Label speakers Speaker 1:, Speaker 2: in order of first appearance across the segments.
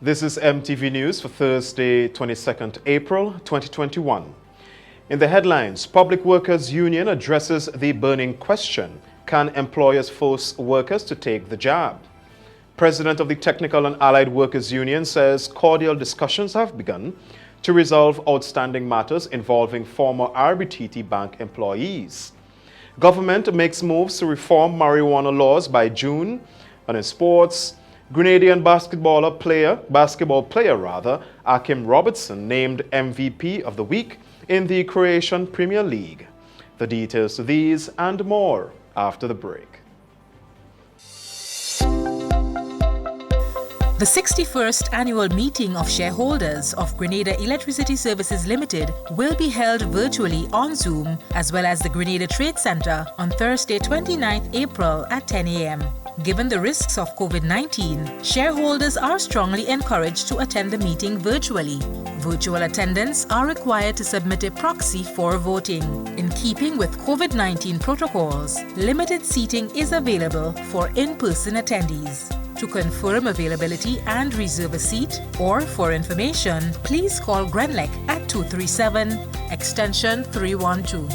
Speaker 1: This is MTV News for Thursday, 22nd April 2021. In the headlines, Public Workers Union addresses the burning question: can employers force workers to take the job? President of the Technical and Allied Workers Union says cordial discussions have begun to resolve outstanding matters involving former RBTT Bank employees. Government makes moves to reform marijuana laws by June. And in sports, Grenadian basketball player Akim Robertson named MVP of the week in the Croatian Premier League. The details to these and more after the break.
Speaker 2: The 61st annual meeting of shareholders of Grenada Electricity Services Limited will be held virtually on Zoom, as well as the Grenada Trade Center on Thursday, 29th April at 10 a.m. Given the risks of COVID-19, shareholders are strongly encouraged to attend the meeting virtually. Virtual attendants are required to submit a proxy for voting. In keeping with COVID-19 protocols, limited seating is available for in-person attendees. To confirm availability and reserve a seat, or for information, please call Grenlec at 237 extension 312.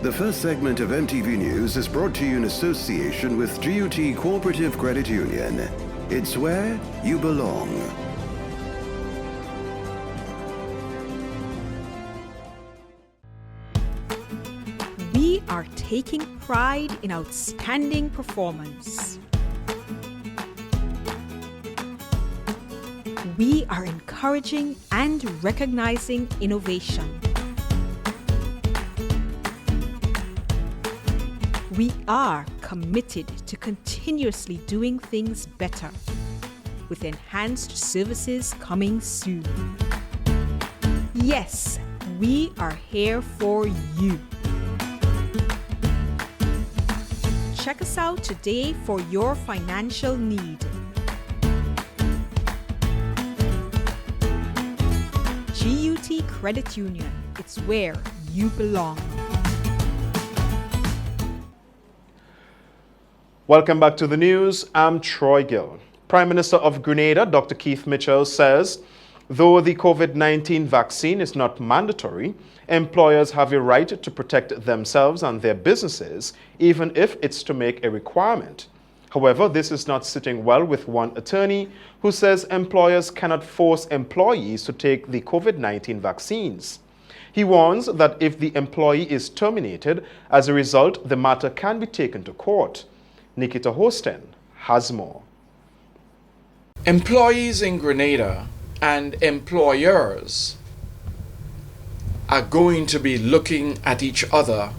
Speaker 3: The first segment of MTV News is brought to you in association with GUT Cooperative Credit Union. It's where you belong.
Speaker 4: We are taking pride in outstanding performance. We are encouraging and recognizing innovation. We are committed to continuously doing things better, with enhanced services coming soon. Yes, we are here for you. Check us out today for your financial need. GUT Credit Union, it's where you belong.
Speaker 1: Welcome back to the news. I'm Troy Gill. Prime Minister of Grenada, Dr. Keith Mitchell, says though the COVID-19 vaccine is not mandatory, employers have a right to protect themselves and their businesses, even if it's to make a requirement. However, this is not sitting well with one attorney who says employers cannot force employees to take the COVID-19 vaccines. He warns that if the employee is terminated as a result, the matter can be taken to court. Nikita Hosten has more.
Speaker 5: Employees in Grenada and employers are going to be looking at each other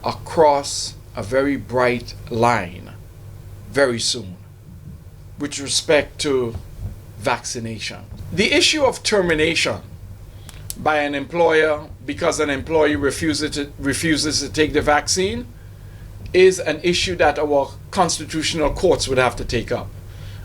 Speaker 5: across a very bright line very soon with respect to vaccination. The issue of termination by an employer because an employee refuses to take the vaccine is an issue that our constitutional courts would have to take up.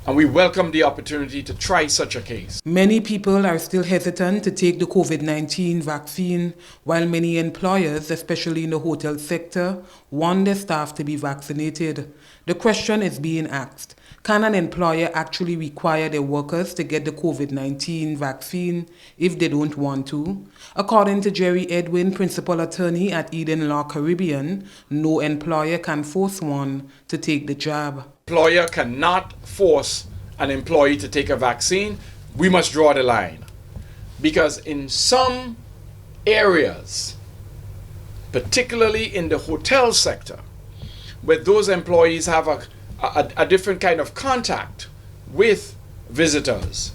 Speaker 5: And we welcome the opportunity to try such a case.
Speaker 6: Many people are still hesitant to take the COVID-19 vaccine, while many employers, especially in the hotel sector, want their staff to be vaccinated. The question is being asked: can an employer actually require their workers to get the COVID-19 vaccine if they don't want to? According to Jerry Edwin, principal attorney at Eden Law Caribbean, no employer can force one to take the jab.
Speaker 5: Employer cannot force an employee to take a vaccine. We must draw the line. Because in some areas, particularly in the hotel sector, where those employees have a different kind of contact with visitors,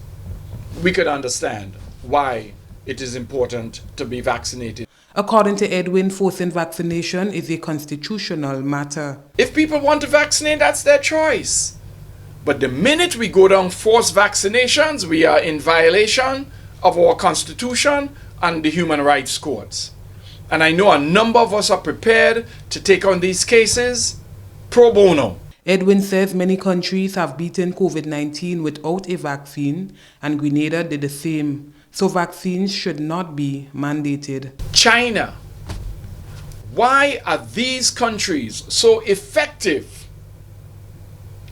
Speaker 5: we could understand why it is important to be vaccinated.
Speaker 6: According to Edwin, forcing vaccination is a constitutional matter.
Speaker 5: If people want to vaccinate, that's their choice. But the minute we go down forced vaccinations, we are in violation of our Constitution and the human rights courts. And I know a number of us are prepared to take on these cases pro bono.
Speaker 6: Edwin says many countries have beaten COVID-19 without a vaccine, and Grenada did the same. So vaccines should not be mandated.
Speaker 5: China Why are these countries so effective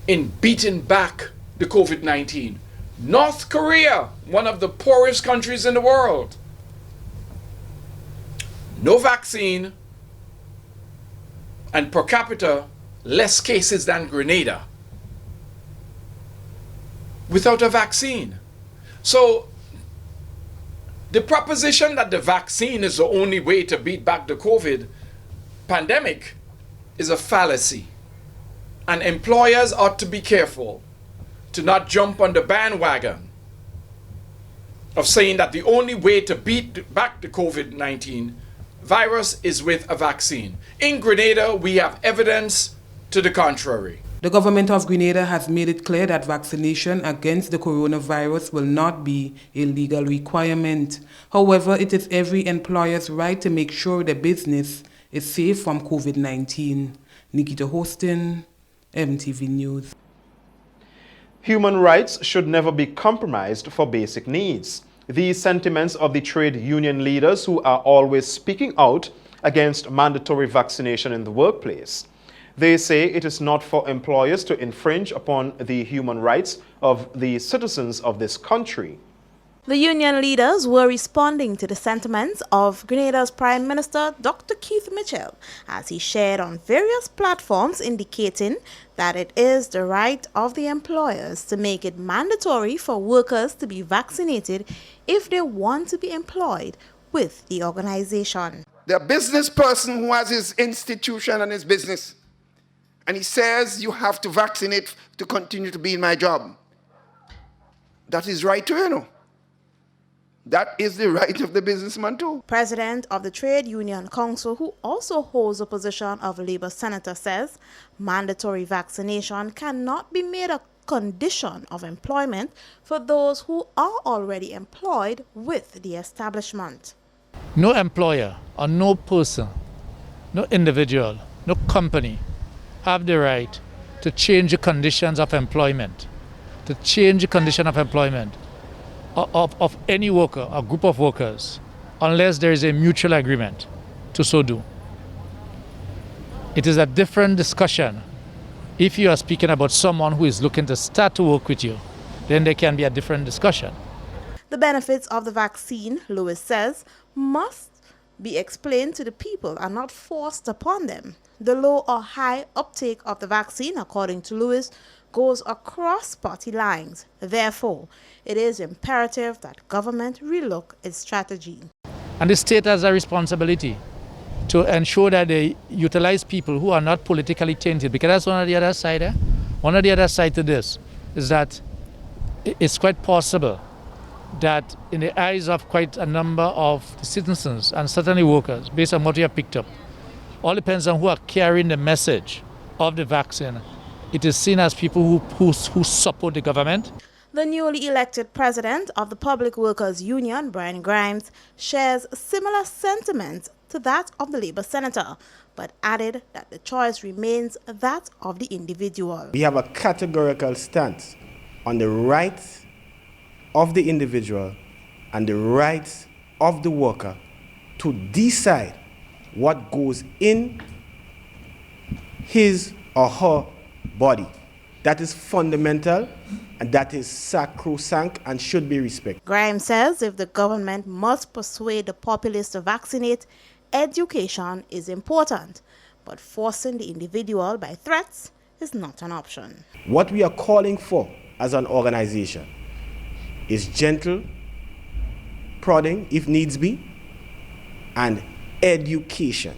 Speaker 5: in beating back the COVID-19? North Korea, one of the poorest countries in the world. No vaccine, and per capita, less cases than Grenada without a vaccine. So the proposition that the vaccine is the only way to beat back the COVID pandemic is a fallacy. And employers ought to be careful to not jump on the bandwagon of saying that the only way to beat back the COVID-19 virus is with a vaccine. In Grenada, we have evidence to the contrary.
Speaker 6: The government of Grenada has made it clear that vaccination against the coronavirus will not be a legal requirement. However, it is every employer's right to make sure the business is safe from COVID-19. Nikita Hostin, MTV News.
Speaker 1: Human rights should never be compromised for basic needs. These sentiments of the trade union leaders who are always speaking out against mandatory vaccination in the workplace. They say it is not for employers to infringe upon the human rights of the citizens of this country.
Speaker 7: The union leaders were responding to the sentiments of Grenada's Prime Minister Dr. Keith Mitchell as he shared on various platforms indicating that it is the right of the employers to make it mandatory for workers to be vaccinated if they want to be employed with the organization.
Speaker 8: The business person who has his institution and his business, and he says you have to vaccinate to continue to be in my job. That is right too, you know. That is the right of the businessman too.
Speaker 7: President of the Trade Union Council, who also holds the position of Labour Senator, says mandatory vaccination cannot be made a condition of employment for those who are already employed with the establishment.
Speaker 9: No employer or no person, no individual, no company have the right to change the conditions of employment, of any worker or group of workers unless there is a mutual agreement to so do. It is a different discussion if you are speaking about someone who is looking to start to work with you, then there can be a different discussion.
Speaker 7: The benefits of the vaccine, Lewis says, must be explained to the people and not forced upon them. The low or high uptake of the vaccine, according to Lewis, goes across party lines. Therefore, it is imperative that government relook its strategy.
Speaker 9: And the state has a responsibility to ensure that they utilize people who are not politically tainted, because that's one of the other side. One of the other side to this is that it's quite possible that in the eyes of quite a number of the citizens and certainly workers, based on what we have picked up, all depends on who are carrying the message of the vaccine. It is seen as people who support the government.
Speaker 7: The newly elected president of the Public Workers Union, Brian Grimes, shares similar sentiments to that of the Labour senator, but added that the choice remains that of the individual.
Speaker 10: We have a categorical stance on the rights of the individual and the rights of the worker to decide what goes in his or her body. That is fundamental and that is sacrosanct and should be respected.
Speaker 7: Grimes says if the government must persuade the populace to vaccinate, education is important, but forcing the individual by threats is not an option.
Speaker 10: What we are calling for as an organization is gentle prodding, if needs be, and education.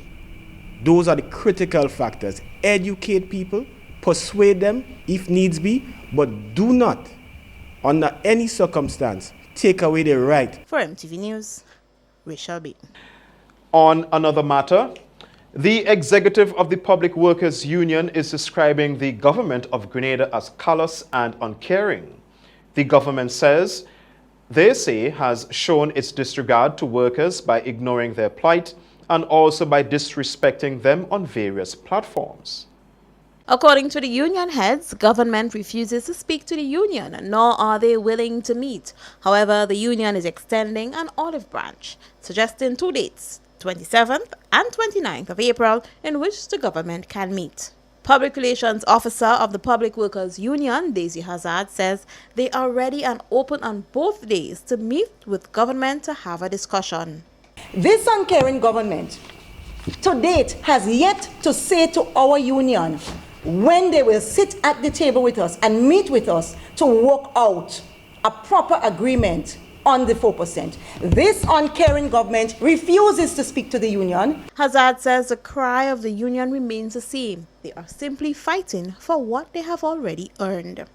Speaker 10: Those are the critical factors. Educate people, persuade them if needs be, but do not, under any circumstance, take away their right.
Speaker 7: For MTV News, Rachel B.
Speaker 1: On another matter, the executive of the Public Workers Union is describing the government of Grenada as callous and uncaring. The government says, they say, has shown its disregard to workers by ignoring their plight and also by disrespecting them on various platforms.
Speaker 7: According to the union heads, government refuses to speak to the union, nor are they willing to meet. However, the union is extending an olive branch, suggesting two dates, 27th and 29th of April, in which the government can meet. Public Relations Officer of the Public Workers Union, Daisy Hazard, says they are ready and open on both days to meet with government to have a discussion.
Speaker 11: This uncaring government, to date, has yet to say to our union when they will sit at the table with us and meet with us to work out a proper agreement on the 4%. This uncaring government refuses to speak to the union.
Speaker 7: Hazard says the cry of the union remains the same. They are simply fighting for what they have already earned.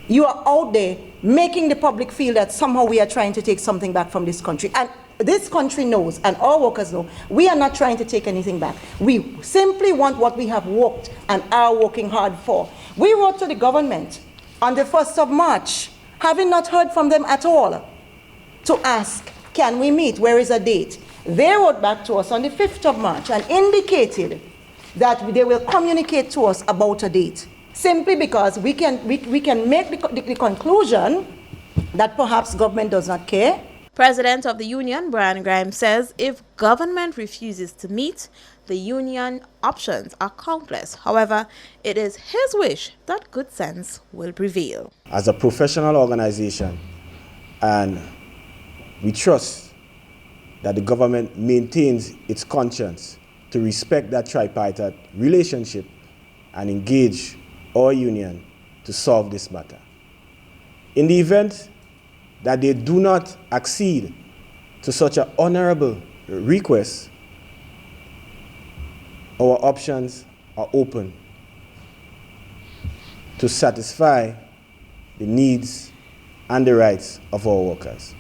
Speaker 11: You are out there making the public feel that somehow we are trying to take something back from this country. And this country knows, and our workers know, we are not trying to take anything back. We simply want what we have worked and are working hard for. We wrote to the government on the 1st of March, having not heard from them at all, to ask, can we meet? Where is a date? They wrote back to us on the 5th of March and indicated that they will communicate to us about a date, simply because we can make the conclusion that perhaps government does not care.
Speaker 7: President of the union, Brian Grimes, says if government refuses to meet, the union options are countless. However, it is his wish that good sense will prevail.
Speaker 10: As a professional organization, and we trust that the government maintains its conscience to respect that tripartite relationship and engage our union to solve this matter. In the event that they do not accede to such an honorable request, our options are open to satisfy the needs and the rights of our workers.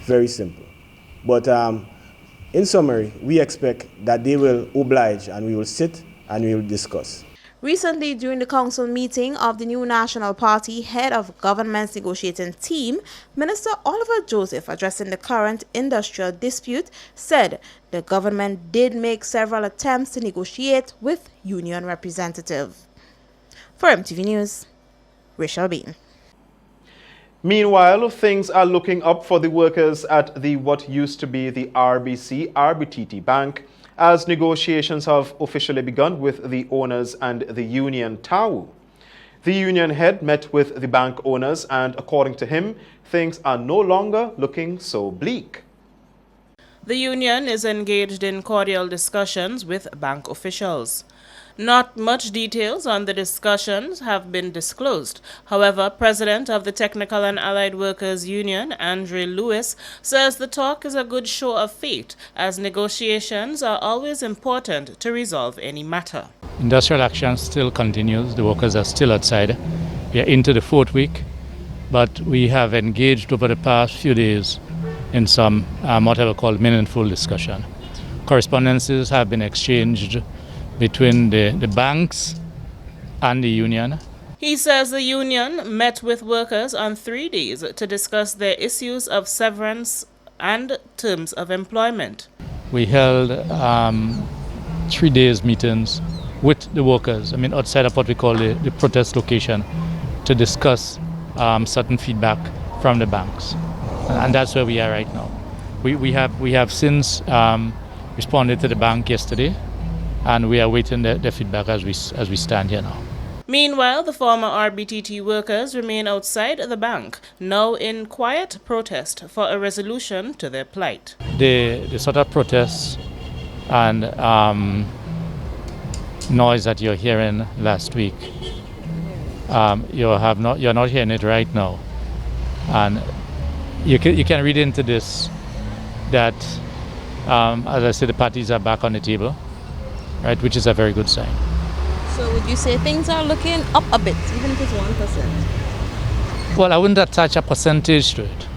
Speaker 10: Very simple. But in summary, we expect that they will oblige and we will sit and we will discuss.
Speaker 7: Recently, during the council meeting of the new National Party head of government's negotiating team, Minister Oliver Joseph, addressing the current industrial dispute, said the government did make several attempts to negotiate with union representatives. For MTV News, Rachel Bean.
Speaker 1: Meanwhile, things are looking up for the workers at the what used to be the RBTT Bank, as negotiations have officially begun with the owners and the union TAWU. The union head met with the bank owners and, according to him, things are no longer looking so bleak.
Speaker 12: The union is engaged in cordial discussions with bank officials. Not much details on the discussions have been disclosed. However, President of the Technical and Allied Workers Union, Andre Lewis, says the talk is a good show of faith, as negotiations are always important to resolve any matter.
Speaker 9: Industrial action still continues. The workers are still outside. We are into the 4th week, but we have engaged over the past few days in some what I will call meaningful discussion. Correspondences have been exchanged between the banks and the union.
Speaker 12: He says the union met with workers on 3 days to discuss their issues of severance and terms of employment.
Speaker 9: We held 3 days meetings with the workers, outside of what we call the protest location, to discuss certain feedback from the banks. And that's where we are right now. We have since responded to the bank yesterday, and we are waiting their feedback as we stand here now.
Speaker 12: Meanwhile, the former RBTT workers remain outside the bank, now in quiet protest for a resolution to their plight.
Speaker 9: The sort of protests and noise that you're hearing last week, you're not hearing it right now. And you can read into this that, as I said, the parties are back on the table, right, which is a very good sign.
Speaker 7: So would you say things are looking up a bit, even if it's 1%?
Speaker 9: Well, I wouldn't attach a percentage to it.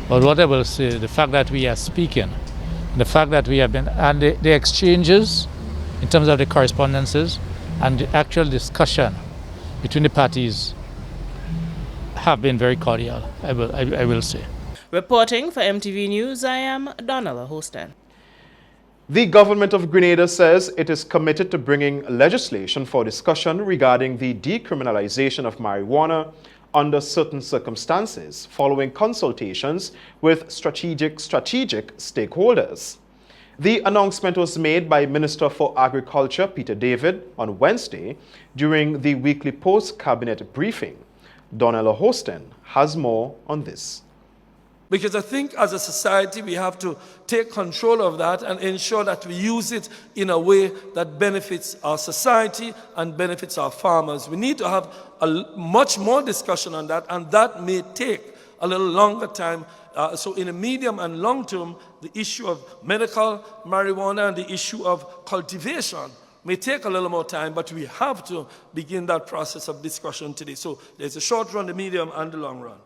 Speaker 9: But what I will say, the fact that we are speaking, the fact that we have been, and the exchanges in terms of the correspondences and the actual discussion between the parties have been very cordial, I will say.
Speaker 12: Reporting for MTV News, I am Donella Hostin.
Speaker 1: The government of Grenada says it is committed to bringing legislation for discussion regarding the decriminalization of marijuana under certain circumstances, following consultations with strategic stakeholders. The announcement was made by Minister for Agriculture Peter David on Wednesday during the weekly post-cabinet briefing. Donella Hostin has more on this.
Speaker 13: Because I think as a society we have to take control of that and ensure that we use it in a way that benefits our society and benefits our farmers. We need to have much more discussion on that, and that may take a little longer time. So in the medium and long term, the issue of medical marijuana and the issue of cultivation may take a little more time, but we have to begin that process of discussion today. So there's a short run, the medium, and the long run.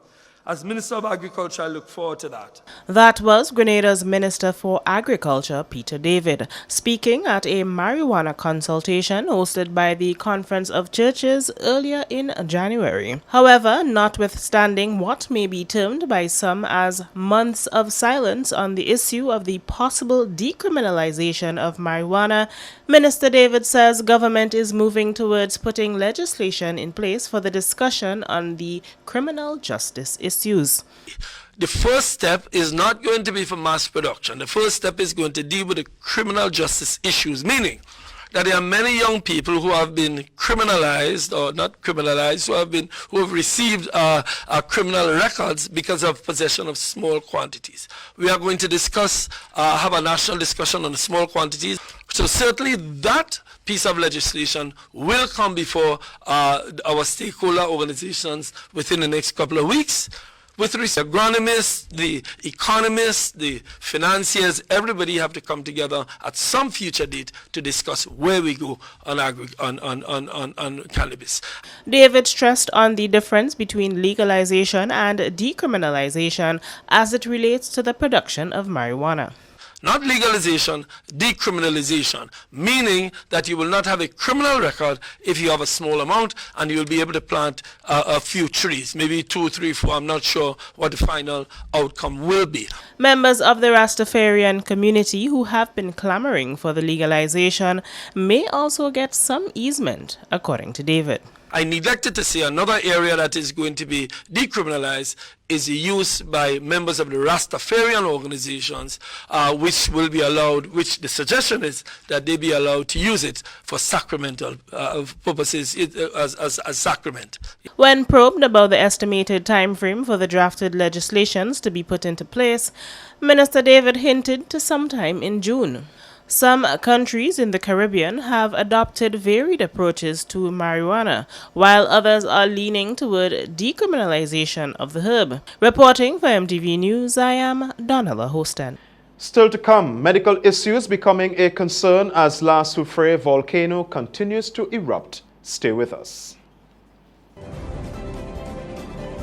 Speaker 13: As Minister of Agriculture, I look forward to that.
Speaker 12: That was Grenada's Minister for Agriculture, Peter David, speaking at a marijuana consultation hosted by the Conference of Churches earlier in January. However, notwithstanding what may be termed by some as months of silence on the issue of the possible decriminalization of marijuana, Minister David says government is moving towards putting legislation in place for the discussion on the criminal justice issues.
Speaker 13: The first step is not going to be for mass production. The first step is going to deal with the criminal justice issues, meaning that there are many young people who have been criminalized or not criminalized, who have received criminal records because of possession of small quantities. We are going to discuss, have a national discussion on the small quantities. So certainly that piece of legislation will come before our stakeholder organizations within the next couple of weeks. With the agronomists, the economists, the financiers, everybody have to come together at some future date to discuss where we go on cannabis.
Speaker 12: David stressed on the difference between legalization and decriminalization as it relates to the production of marijuana.
Speaker 13: Not legalization, decriminalization, meaning that you will not have a criminal record if you have a small amount, and you will be able to plant a few trees, maybe 2, 3, 4. I'm not sure what the final outcome will be.
Speaker 12: Members of the Rastafarian community who have been clamoring for the legalization may also get some easement, according to David.
Speaker 13: I neglected to say another area that is going to be decriminalized is the use by members of the Rastafarian organizations, which will be allowed, which the suggestion is that they be allowed to use it for sacramental purposes, as sacrament.
Speaker 12: When probed about the estimated time frame for the drafted legislations to be put into place, Minister David hinted to sometime in June. Some countries in the Caribbean have adopted varied approaches to marijuana, while others are leaning toward decriminalization of the herb. Reporting for MTV News, I am Donella Hostin.
Speaker 1: Still to come, medical issues becoming a concern as La Soufrière volcano continues to erupt. Stay with us.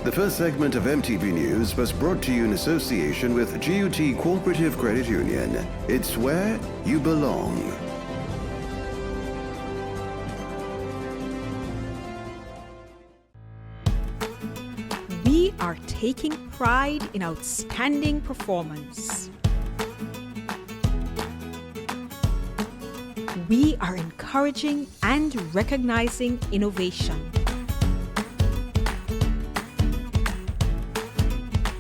Speaker 3: The first segment of MTV News was brought to you in association with GUT Cooperative Credit Union. It's where you belong.
Speaker 4: We are taking pride in outstanding performance. We are encouraging and recognizing innovation.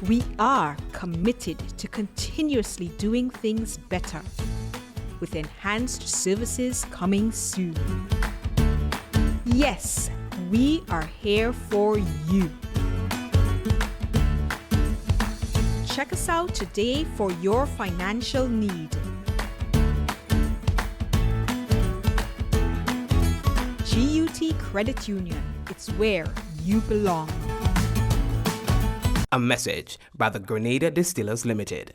Speaker 4: We are committed to continuously doing things better, with enhanced services coming soon. Yes, we are here for you. Check us out today for your financial need. GUT Credit Union, it's where you belong.
Speaker 14: A message by the Grenada Distillers Limited.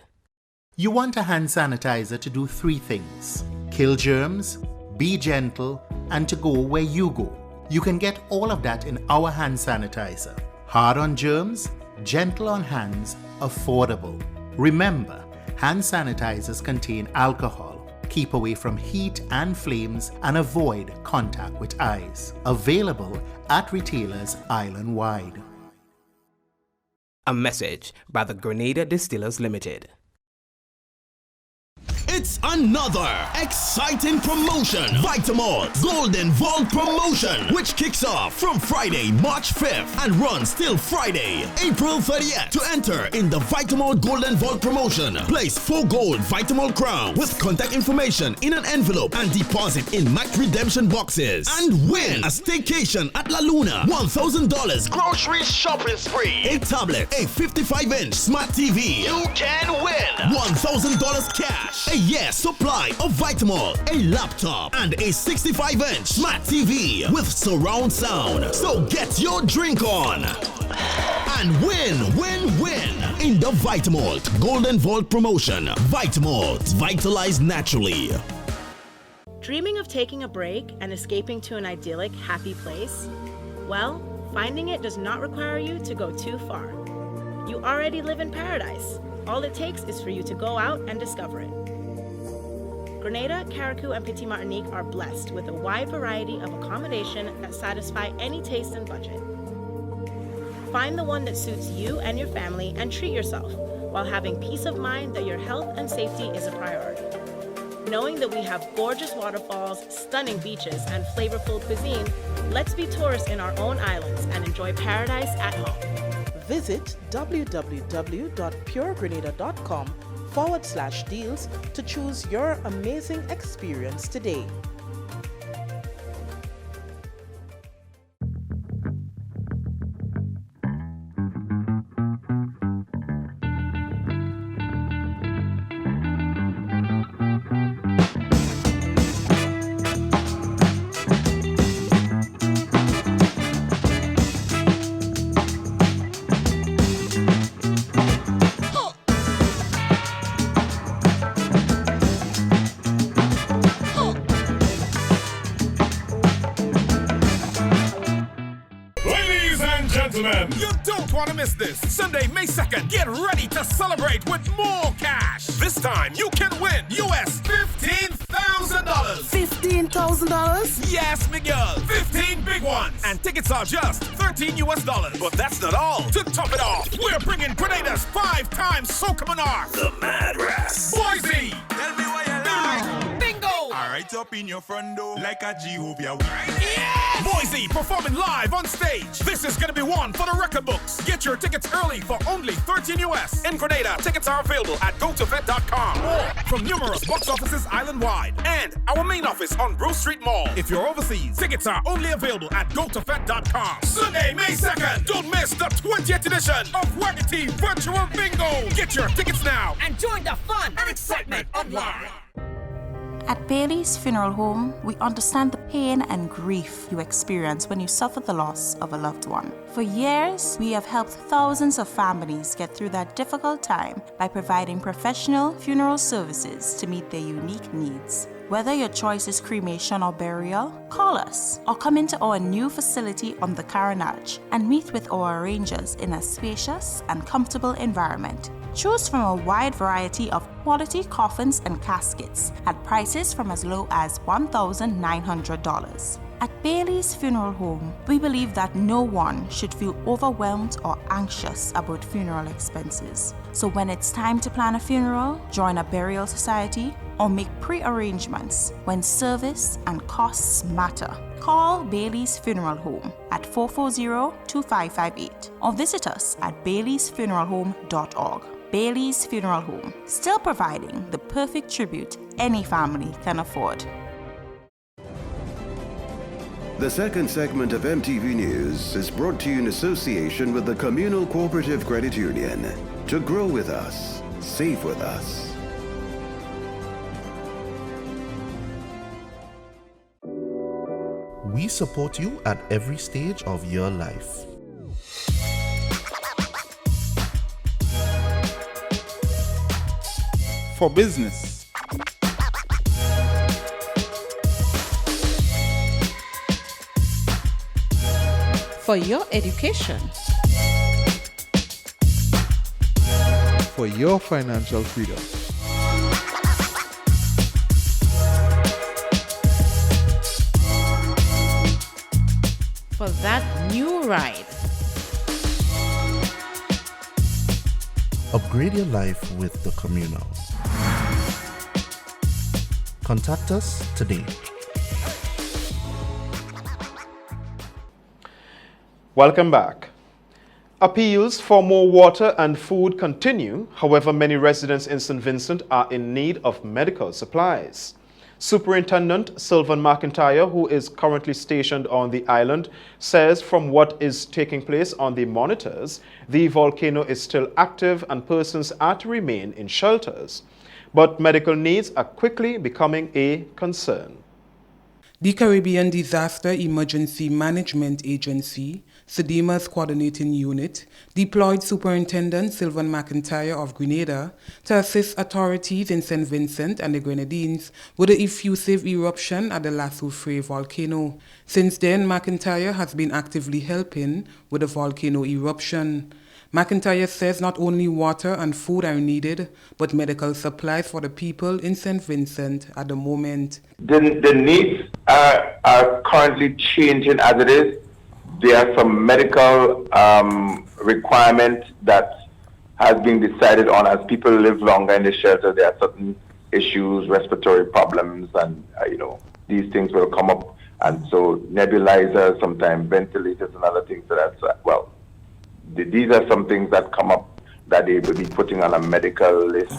Speaker 15: You want a hand sanitizer to do 3 things: kill germs, be gentle, and to go where you go. You can get all of that in our hand sanitizer. Hard on germs, gentle on hands, affordable. Remember, hand sanitizers contain alcohol. Keep away from heat and flames and avoid contact with eyes. Available at retailers island-wide.
Speaker 14: A message by the Grenada Distillers Limited.
Speaker 16: it's another exciting promotion. Vitamalt Golden Vault promotion, which kicks off from Friday, March 5th and runs till Friday, April 30th. To enter in the Vitamalt Golden Vault promotion, place 4 gold Vitamalt crowns with contact information in an envelope and deposit in Mac redemption boxes and win a staycation at La Luna, $1,000 grocery shopping spree, a tablet, a 55-inch smart TV. You can win $1,000 cash, a year's supply of Vitamalt, a laptop, and a 65-inch smart TV with surround sound. So get your drink on and win in the Vitamalt Golden Vault promotion. Vitamalt, vitalize naturally.
Speaker 17: Dreaming of taking a break and escaping to an idyllic, happy place? Well, finding it does not require you to go too far. You already live in paradise. All it takes is for you to go out and discover it. Grenada, Carriacou, and Petite Martinique are blessed with a wide variety of accommodation that satisfy any taste and budget. Find the one that suits you and your family and treat yourself while having peace of mind that your health and safety is a priority. Knowing that we have gorgeous waterfalls, stunning beaches, and flavorful cuisine, let's be tourists in our own islands and enjoy paradise at home.
Speaker 18: Visit www.puregrenada.com/deals to choose your amazing experience today.
Speaker 19: You don't want to miss this. Sunday, May 2nd, get ready to celebrate with more cash. This time, you can win US $15,000.
Speaker 18: $15,000?
Speaker 19: Yes, Miguel. 15 big ones. And tickets are just $13 US. But that's not all. To top it off, we're bringing Grenada's 5-time Soca Monarch, the Mad Rass, Boise. Tell me why you like. Bingo.
Speaker 20: All right, up in your front door like a Jehovah.
Speaker 19: Yes! Boise performing live on stage. This is going to be one for the record books. Get your tickets early for only $13 US. In Grenada, tickets are available at gotovet.com or from numerous box offices island-wide and our main office on Bruce Street Mall. If you're overseas, tickets are only available at gotovet.com. Sunday, May 2nd, don't miss the 20th edition of Waggity Virtual Bingo. Get your tickets now
Speaker 21: and join the fun and excitement online.
Speaker 22: At Bailey's Funeral Home, we understand the pain and grief you experience when you suffer the loss of a loved one. For years, we have helped thousands of families get through that difficult time by providing professional funeral services to meet their unique needs. Whether your choice is cremation or burial, call us or come into our new facility on the Carenage and meet with our arrangers in a spacious and comfortable environment. Choose from a wide variety of quality coffins and caskets at prices from as low as $1,900. At Bailey's Funeral Home, we believe that no one should feel overwhelmed or anxious about funeral expenses. So when it's time to plan a funeral, join a burial society, or make pre-arrangements when service and costs matter, call Bailey's Funeral Home at 440-2558 or visit us at baileysfuneralhome.org. Bailey's Funeral Home, still providing the perfect tribute any family can afford.
Speaker 3: The second segment of MTV News is brought to you in association with the Communal Cooperative Credit Union. To grow with us, save with us.
Speaker 23: We support you at every stage of your life.
Speaker 20: For business,
Speaker 4: For your education,
Speaker 20: for your financial freedom,
Speaker 4: for that new ride.
Speaker 23: Upgrade your life with the Communal. Contact us today.
Speaker 1: Welcome back. Appeals for more water and food continue. However, many residents in St. Vincent are in need of medical supplies. Superintendent Sylvan McIntyre, who is currently stationed on the island, says from what is taking place on the monitors, the volcano is still active and persons are to remain in shelters. But medical needs are quickly becoming a concern.
Speaker 2: The Caribbean Disaster Emergency Management Agency, SEDEMA's coordinating unit, deployed Superintendent Sylvan McIntyre of Grenada to assist authorities in St. Vincent and the Grenadines with the effusive eruption at the La Soufrière volcano. Since then, McIntyre has been actively helping with the volcano eruption. McIntyre says not only water and food are needed, but medical supplies for the people in St. Vincent at the moment.
Speaker 5: The needs are currently changing as it is. There are some medical requirements that has been decided on as people live longer in the shelter. There are certain issues, respiratory problems, and these things will come up. And so nebulizers, sometimes ventilators and other things. So that's, these are some things that come up that they will be putting on a medical list.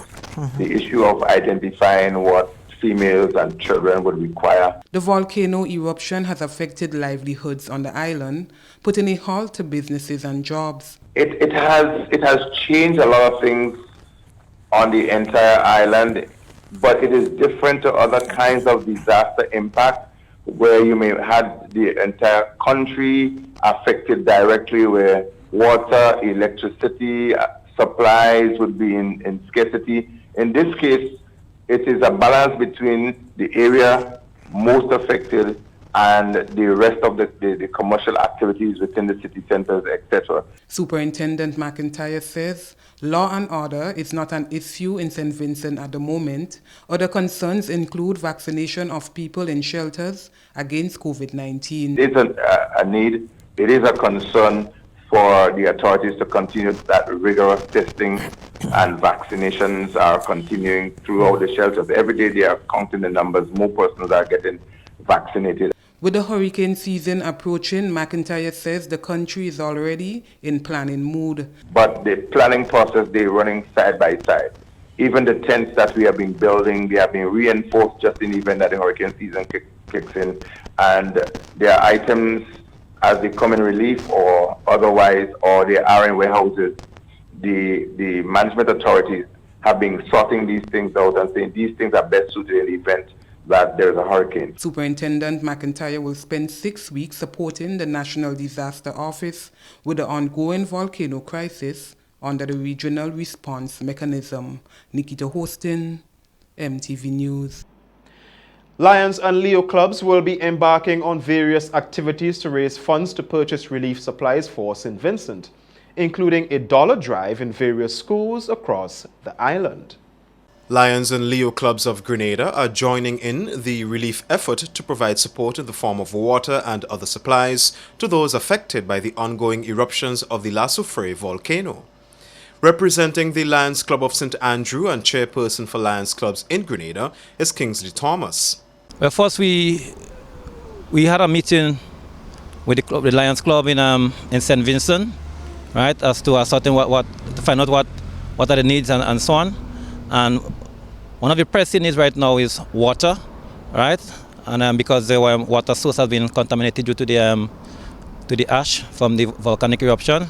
Speaker 5: The issue of identifying what females and children would require.
Speaker 2: The volcano eruption has affected livelihoods on the island, putting a halt to businesses and jobs.
Speaker 5: It has changed a lot of things on the entire island, but it is different to other kinds of disaster impact where you may have the entire country affected directly, where water, electricity, supplies would be in scarcity. In this case, it is a balance between the area most affected and the rest of the commercial activities within the city centers, etc.
Speaker 2: Superintendent McIntyre says law and order is not an issue in St. Vincent at the moment. Other concerns include vaccination of people in shelters against COVID-19.
Speaker 5: It is a need, it is a concern for the authorities to continue that rigorous testing, and vaccinations are continuing throughout the shelters. Every day they are counting the numbers, more persons are getting vaccinated.
Speaker 2: With the hurricane season approaching, McIntyre says the country is already in planning mood.
Speaker 5: But the planning process, they're running side by side. Even the tents that we have been building, they have been reinforced just in the event that the hurricane season kicks in. And there are items as they come in relief or otherwise, or they are in warehouses. The management authorities have been sorting these things out and saying these things are best suited in the event that there's a hurricane.
Speaker 2: Superintendent McIntyre will spend 6 weeks supporting the National Disaster Office with the ongoing volcano crisis under the Regional Response Mechanism. Nikita Hostin, MTV News.
Speaker 1: Lions and Leo clubs will be embarking on various activities to raise funds to purchase relief supplies for St. Vincent, including a dollar drive in various schools across the island. Lions and Leo clubs of Grenada are joining in the relief effort to provide support in the form of water and other supplies to those affected by the ongoing eruptions of the La Soufrière volcano. Representing the Lions Club of St. Andrew and chairperson for Lions Clubs in Grenada is Kingsley Thomas.
Speaker 6: Well, first we had a meeting with the Lions Club in St. Vincent, right, as to ascertain to find out what are the needs and so on. And one of the pressing needs right now is water, right? And because the water source has been contaminated due to the ash from the volcanic eruption,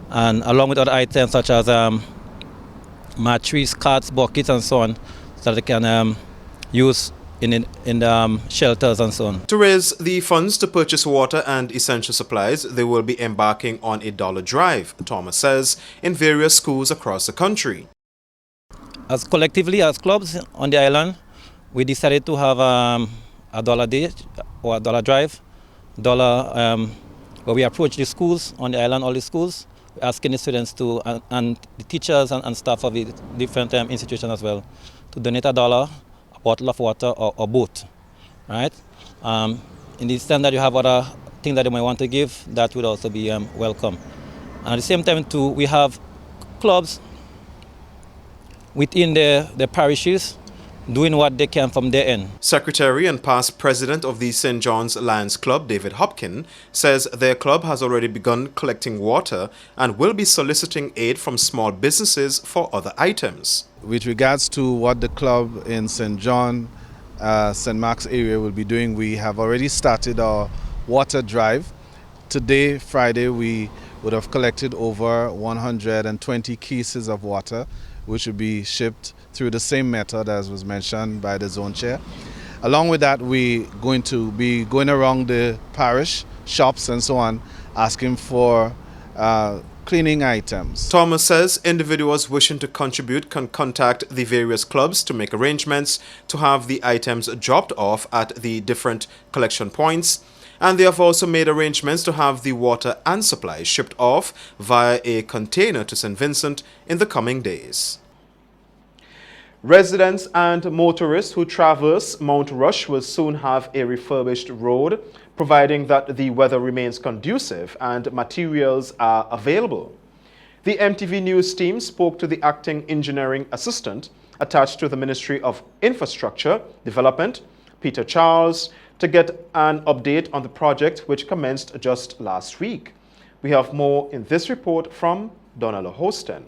Speaker 6: and along with other items such as mattress, carts, buckets, and so on, so that they can use in the shelters and so on.
Speaker 1: To raise the funds to purchase water and essential supplies, they will be embarking on a dollar drive, Thomas says, in various schools across the country.
Speaker 6: As collectively, as clubs on the island, we decided to have a dollar day or a dollar drive, where we approach the schools on the island, all the schools, asking the students to and the teachers and staff of the different institutions as well to donate $1, a bottle of water or both, right? In the extent that you have other things that you might want to give, that would also be welcome. And at the same time too, we have clubs within the parishes doing what they can from their end.
Speaker 1: Secretary and past president of the St. John's Lions Club, David Hopkin, says their club has already begun collecting water and will be soliciting aid from small businesses for other items.
Speaker 20: With regards to what the club in St. John, St. Mark's area will be doing, we have already started our water drive. Today, Friday, we would have collected over 120 cases of water, which will be shipped through the same method as was mentioned by the zone chair. Along with that, we're going to be going around the parish, shops and so on, asking for cleaning items.
Speaker 1: Thomas says individuals wishing to contribute can contact the various clubs to make arrangements to have the items dropped off at the different collection points. And they have also made arrangements to have the water and supplies shipped off via a container to St. Vincent in the coming days. Residents and motorists who traverse Mount Rush will soon have a refurbished road, providing that the weather remains conducive and materials are available. The MTV News team spoke to the acting engineering assistant attached to the Ministry of Infrastructure Development, Peter Charles, to get an update on the project which commenced just last week. We have more in this report from Donella Hosten.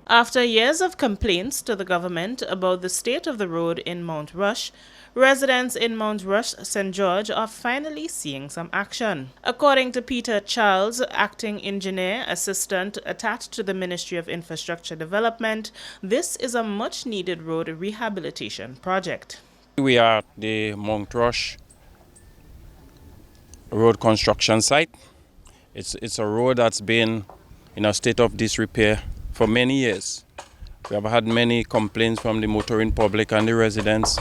Speaker 12: After years of complaints to the government about the state of the road in Mount Rush, residents in Mount Rush, St. George are finally seeing some action. According to Peter Charles, acting engineer assistant attached to the Ministry of Infrastructure Development, this is a much-needed road rehabilitation project.
Speaker 8: We are at the Mount Rush road construction site. It's a road that's been in a state of disrepair for many years. We have had many complaints from the motoring public and the residents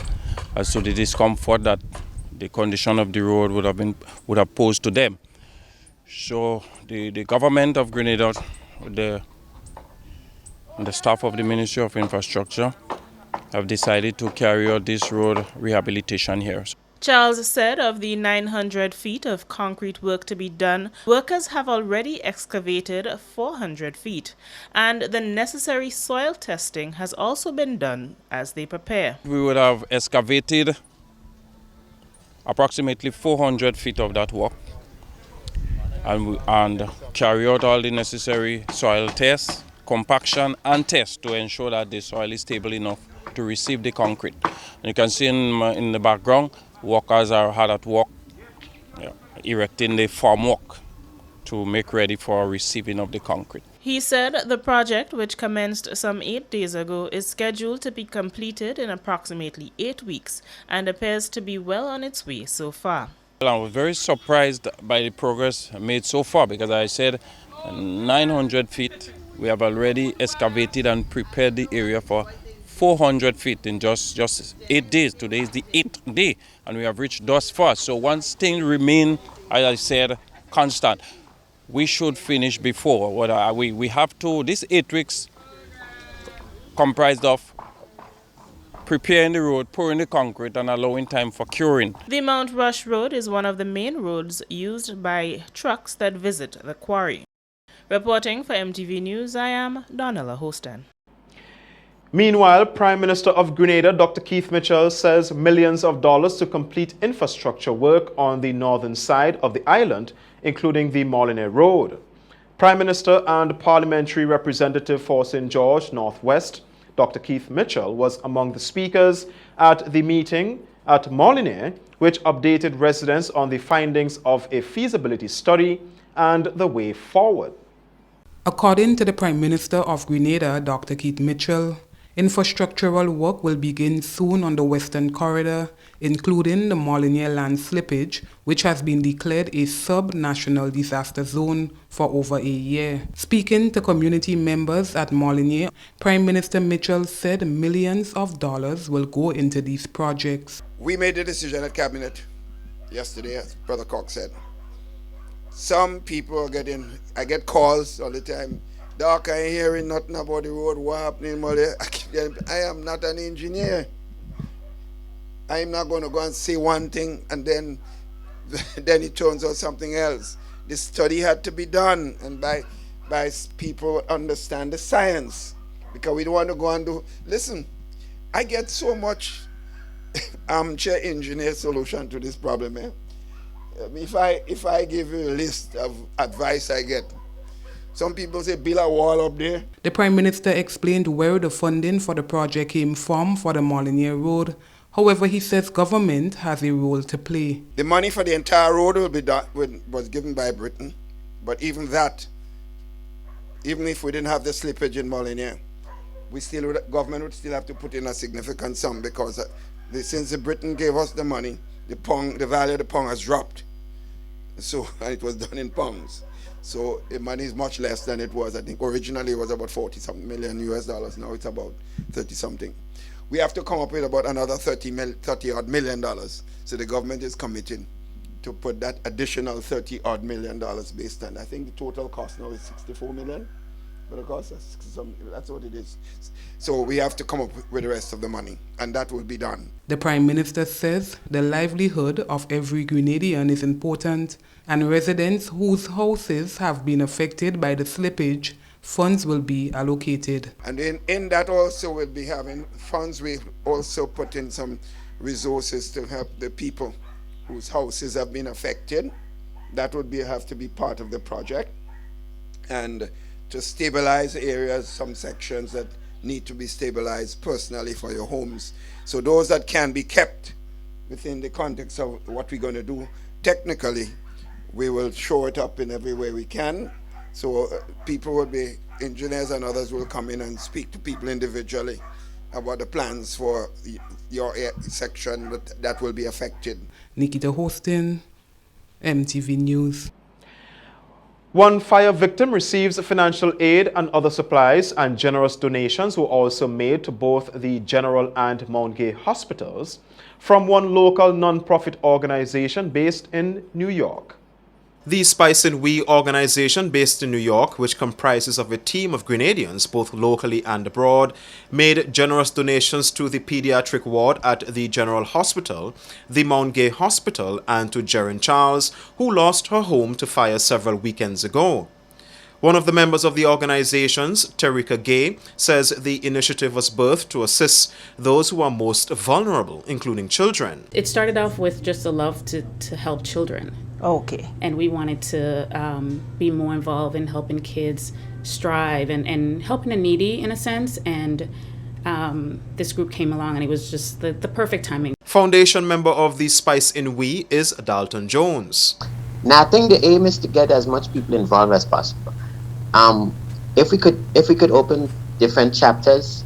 Speaker 8: as to the discomfort that the condition of the road would have posed to them. So the government of Grenada, the staff of the Ministry of Infrastructure, have decided to carry out this road rehabilitation here.
Speaker 12: Charles said of the 900 feet of concrete work to be done, workers have already excavated 400 feet, and the necessary soil testing has also been done as they prepare.
Speaker 8: We would have excavated approximately 400 feet of that work and carry out all the necessary soil tests, compaction and tests to ensure that the soil is stable enough to receive the concrete. And you can see in the background, workers are hard at work, erecting the formwork to make ready for receiving of the concrete.
Speaker 12: He said the project, which commenced some 8 days ago, is scheduled to be completed in approximately 8 weeks and appears to be well on its way so far.
Speaker 8: I was very surprised by the progress made so far because I said 900 feet, we have already excavated and prepared the area for 400 feet in just 8 days. Today is the 8th day and we have reached thus far. So once things remain, as I said, constant, we should finish before. We have to, this 8 weeks comprised of preparing the road, pouring the concrete and allowing time for curing.
Speaker 12: The Mount Rush Road is one of the main roads used by trucks that visit the quarry. Reporting for MTV News, I am Donella Hosten.
Speaker 1: Meanwhile, Prime Minister of Grenada, Dr. Keith Mitchell, says millions of dollars to complete infrastructure work on the northern side of the island, including the Molineux Road. Prime Minister and Parliamentary Representative for St. George Northwest, Dr. Keith Mitchell, was among the speakers at the meeting at Molineux, which updated residents on the findings of a feasibility study and the way forward.
Speaker 2: According to the Prime Minister of Grenada, Dr. Keith Mitchell, infrastructural work will begin soon on the Western Corridor, including the Molineux land slippage, which has been declared a sub-national disaster zone for over a year. Speaking to community members at Molineux, Prime Minister Mitchell said millions of dollars will go into these projects.
Speaker 10: We made the decision at Cabinet yesterday, as Brother Cox said. Some people are getting, I get calls all the time, Doc, I ain't hearing nothing about the road, what happening? I am not an engineer. I'm not going to go and say one thing and then it turns out something else. The study had to be done and by people understand the science, because we don't want to go and do, listen, I get so much armchair engineer solution to this problem. If I give you a list of advice I get, some people say build a wall up there.
Speaker 2: The Prime Minister explained where the funding for the project came from for the Molyneux Road. However, he says government has a role to play.
Speaker 10: The money for the entire road was given by Britain, but even that, even if we didn't have the slippage in Molyneux, government would still have to put in a significant sum because since the Britain gave us the money, the value of the pound has dropped. So, and it was done in pounds. So the money is much less than it was. I think originally it was about 40-something million US dollars. Now it's about 30-something. We have to come up with about another $30-odd million. So the government is committed to put that additional $30-odd million based on, I think the total cost now is 64 million. But of course, that's what it is. So we have to come up with the rest of the money, and that will be done.
Speaker 2: The Prime Minister says the livelihood of every Grenadian is important, and residents whose houses have been affected by the slippage, funds will be allocated.
Speaker 10: And in that also we'll be having funds. We also put in some resources to help the people whose houses have been affected. That would have to be part of the project. And to stabilize areas, some sections that need to be stabilized personally for your homes. So those that can be kept within the context of what we're going to do, technically, we will show it up in every way we can. So people will be, engineers and others will come in and speak to people individually about the plans for your section that will be affected.
Speaker 2: Nikita Hostin, MTV News.
Speaker 1: One fire victim receives financial aid and other supplies, and generous donations were also made to both the General and Mount Gay hospitals from one local non-profit organization based in New York. The Spice and We organization based in New York, which comprises of a team of Grenadians both locally and abroad, made generous donations to the pediatric ward at the General Hospital, the Mount Gay Hospital, and to Jerin Charles, who lost her home to fire several weekends ago. One of the members of the organizations, Terika Gay, says the initiative was birthed to assist those who are most vulnerable, including children.
Speaker 7: It started off with just a love to help children.
Speaker 9: Okay.
Speaker 7: And we wanted to be more involved in helping kids strive and helping the needy in a sense. And this group came along and it was just the perfect timing.
Speaker 1: Foundation member of the Spice in We is Dalton Jones.
Speaker 11: Now I think the aim is to get as much people involved as possible. If we could open different chapters,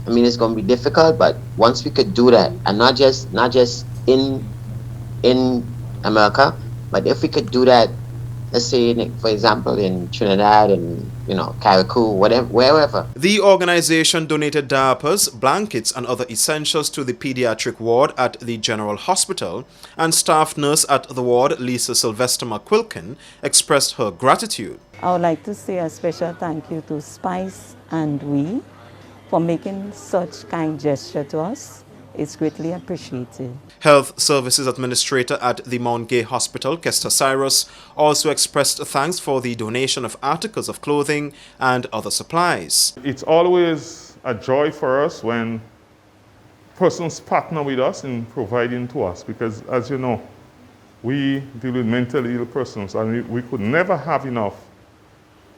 Speaker 11: I mean it's going to be difficult, but once we could do that, and not just in America, but if we could do that, let's say, for example, in Trinidad and, Carriacou, wherever.
Speaker 1: The organization donated diapers, blankets, and other essentials to the pediatric ward at the General Hospital, and staff nurse at the ward, Lisa Sylvester McQuilkin, expressed her gratitude.
Speaker 24: I would like to say a special thank you to Spice and We for making such kind gesture to us. It's greatly appreciated.
Speaker 1: Health Services Administrator at the Mount Gay Hospital, Kester Cyrus, also expressed thanks for the donation of articles of clothing and other supplies.
Speaker 25: It's always a joy for us when persons partner with us in providing to us, because as you know, we deal with mentally ill persons and we could never have enough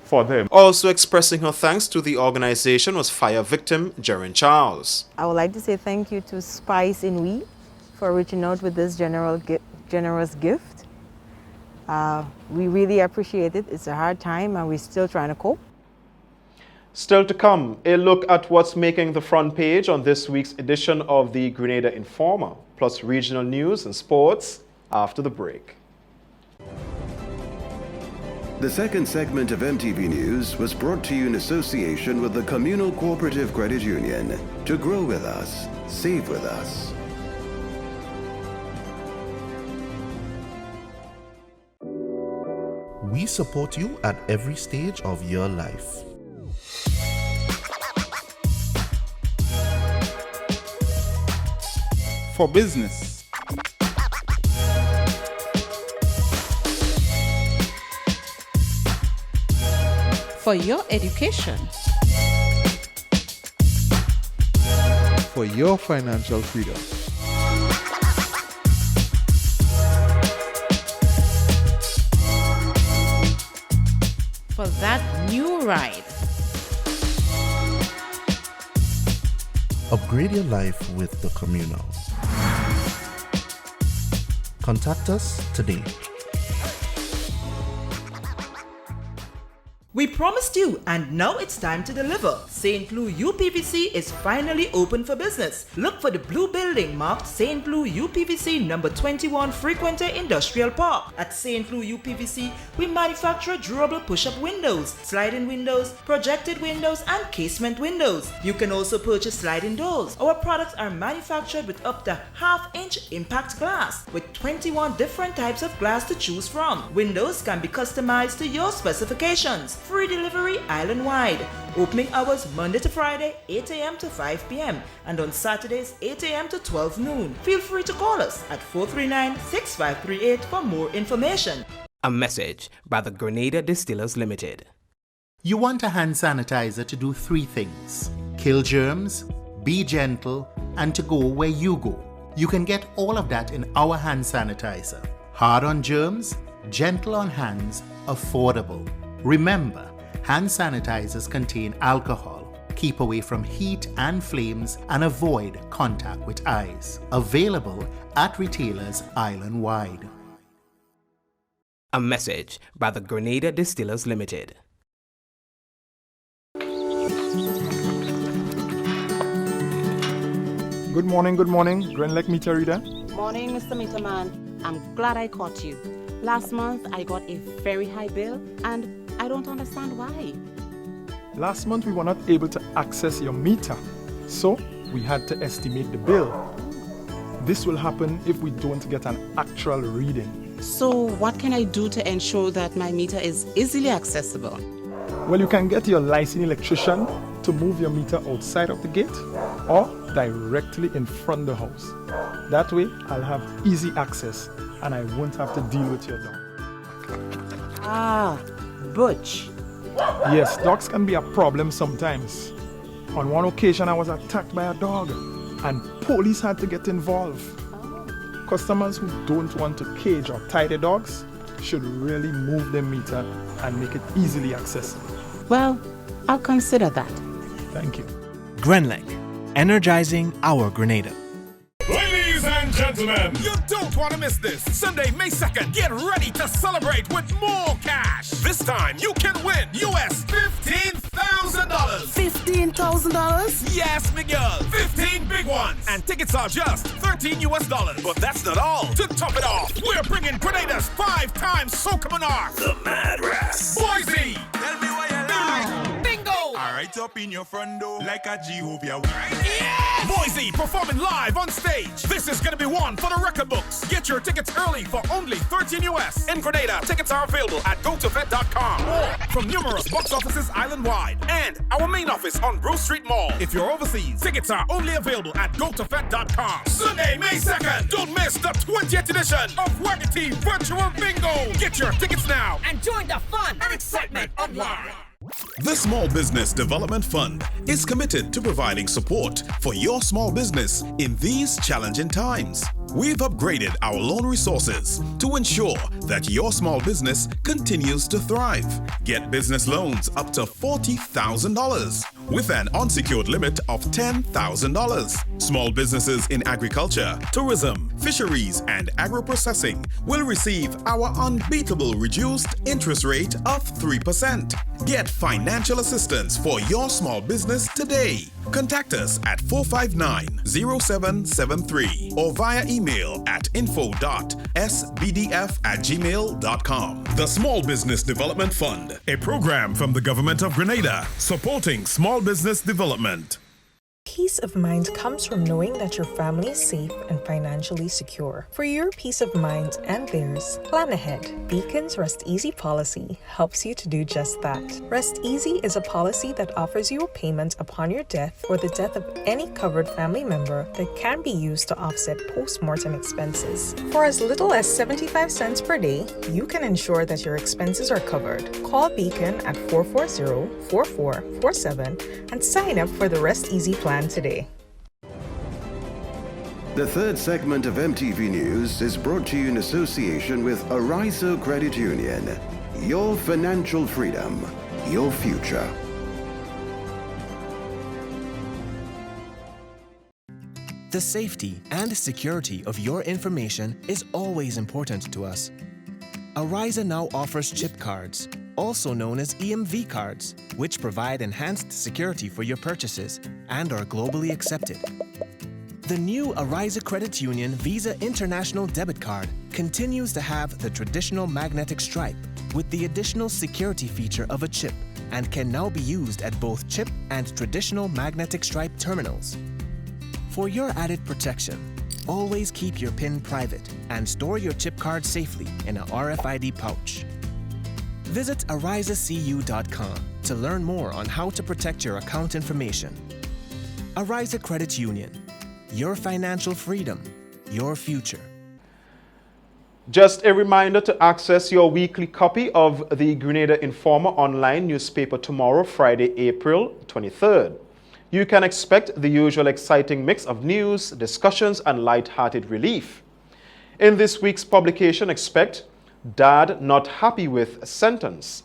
Speaker 25: for them.
Speaker 1: Also expressing her thanks to the organization was fire victim Jerin Charles.
Speaker 9: I would like to say thank you to Spice in We for reaching out with this generous gift. We really appreciate it. It's a hard time and we're still trying to cope.
Speaker 1: Still to come, a look at what's making the front page on this week's edition of the Grenada Informer, plus regional news and sports after the break.
Speaker 3: The second segment of MTV News was brought to you in association with the Communal Cooperative Credit Union. To grow with us, save with us.
Speaker 23: We support you at every stage of your life.
Speaker 26: For business,
Speaker 27: for your education,
Speaker 13: for your financial freedom.
Speaker 12: For that new ride.
Speaker 23: Upgrade your life with the Communal. Contact us today.
Speaker 14: We promised you, and now it's time to deliver. St. Louis UPVC is finally open for business. Look for the blue building marked St. Louis UPVC number 21 Frequenter Industrial Park. At St. Louis UPVC, we manufacture durable push-up windows, sliding windows, projected windows, and casement windows. You can also purchase sliding doors. Our products are manufactured with up to half-inch impact glass, with 21 different types of glass to choose from. Windows can be customized to your specifications. Free delivery island-wide. Opening hours Monday to Friday, 8 a.m. to 5 p.m. and on Saturdays, 8 a.m. to 12 noon. Feel free to call us at 439-6538 for more information.
Speaker 15: A message by the Grenada Distillers Limited.
Speaker 16: You want a hand sanitizer to do 3 things: kill germs, be gentle, and to go where you go. You can get all of that in our hand sanitizer. Hard on germs, gentle on hands, affordable. Remember, hand sanitizers contain alcohol. Keep away from heat and flames and avoid contact with eyes. Available at retailers island-wide.
Speaker 15: A message by the Grenada Distillers Limited.
Speaker 17: Good morning, Gren Lake Meter Reader.
Speaker 26: Morning, Mr. Meterman. I'm glad I caught you. Last month, I got a very high bill, and I don't understand why.
Speaker 17: Last month, we were not able to access your meter, so we had to estimate the bill. This will happen if we don't get an actual reading.
Speaker 26: So, what can I do to ensure that my meter is easily accessible?
Speaker 17: Well, you can get your licensed electrician to move your meter outside of the gate or directly in front of the house. That way, I'll have easy access and I won't have to deal with your dog.
Speaker 26: Ah, Butch.
Speaker 17: Yes, dogs can be a problem sometimes. On one occasion, I was attacked by a dog and police had to get involved. Customers who don't want to cage or tie their dogs should really move their meter and make it easily accessible.
Speaker 26: Well, I'll consider that.
Speaker 17: Thank you.
Speaker 27: Grenlec, energizing our Grenada.
Speaker 19: Ladies and gentlemen, you don't want to miss this. Sunday, May 2nd, get ready to celebrate with more cash. This time, you can win US $15,000.
Speaker 21: $15,000?
Speaker 19: Yes, Miguel. 15 big ones. And tickets are just $13 US. But that's not all. To top it off, we're bringing Grenada's 5-time Soca Monarch, the Mad Ras, Boise. Tell me why you like. Bingo!
Speaker 21: Right up in your front door like a Jehovah.
Speaker 19: Yes! Boise performing live on stage. This is gonna be one for the record books. Get your tickets early for only $13 US. In Grenada, tickets are available at GoToVet.com or from numerous box offices island-wide and our main office on Bruce Street Mall. If you're overseas, tickets are only available at GoToVet.com. Sunday, May 2nd, don't miss the 20th edition of Wagatee Virtual Bingo. Get your tickets now
Speaker 21: And join the fun and excitement of live.
Speaker 19: The Small Business Development Fund is committed to providing support for your small business in these challenging times. We've upgraded our loan resources to ensure that your small business continues to thrive. Get business loans up to $40,000 with an unsecured limit of $10,000. Small businesses in agriculture, tourism, fisheries, and agro-processing will receive our unbeatable reduced interest rate of 3%. Get financial assistance for your small business today. Contact us at 459-0773 or via email at info.sbdf@gmail.com. The Small Business Development Fund, a program from the Government of Grenada supporting small business development.
Speaker 28: Peace of mind comes from knowing that your family is safe and financially secure. For your peace of mind and theirs, plan ahead. Beacon's Rest Easy policy helps you to do just that. Rest Easy is a policy that offers you a payment upon your death or the death of any covered family member that can be used to offset post-mortem expenses. For as little as 75 cents per day, you can ensure that your expenses are covered. Call Beacon at 440-4447 and sign up for the Rest Easy plan today.
Speaker 3: The third segment of MTV News is brought to you in association with Arizo Credit Union. Your financial freedom, your future.
Speaker 27: The safety and security of your information is always important to us. Ariza now offers chip cards, also known as EMV cards, which provide enhanced security for your purchases and are globally accepted. The new Ariza Credit Union Visa International Debit Card continues to have the traditional magnetic stripe with the additional security feature of a chip and can now be used at both chip and traditional magnetic stripe terminals. For your added protection, always keep your PIN private and store your chip card safely in a RFID pouch. Visit arizacu.com to learn more on how to protect your account information. Ariza Credit Union. Your financial freedom, your future.
Speaker 1: Just a reminder to access your weekly copy of the Grenada Informer online newspaper tomorrow, Friday, April 23rd. You can expect the usual exciting mix of news, discussions, and light-hearted relief. In this week's publication, expect Dad Not Happy With Sentence,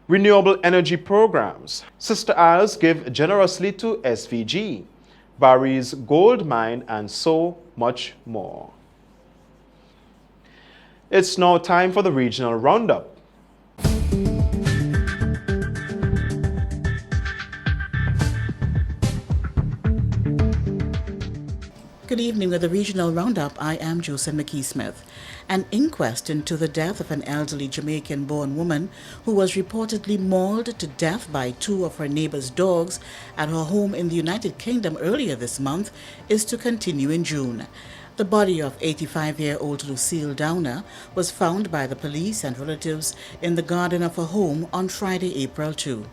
Speaker 1: renewable energy programs, Sister Isles give generously to SVG, Barry's gold mine, and so much more. It's now time for the regional roundup.
Speaker 4: Good evening. With the regional roundup, I am Joseph McKee-Smith. An inquest into the death of an elderly Jamaican-born woman who was reportedly mauled to death by two of her neighbor's dogs at her home in the United Kingdom earlier this month is to continue in June. The body of 85-year-old Lucille Downer was found by the police and relatives in the garden of her home on Friday, April 2.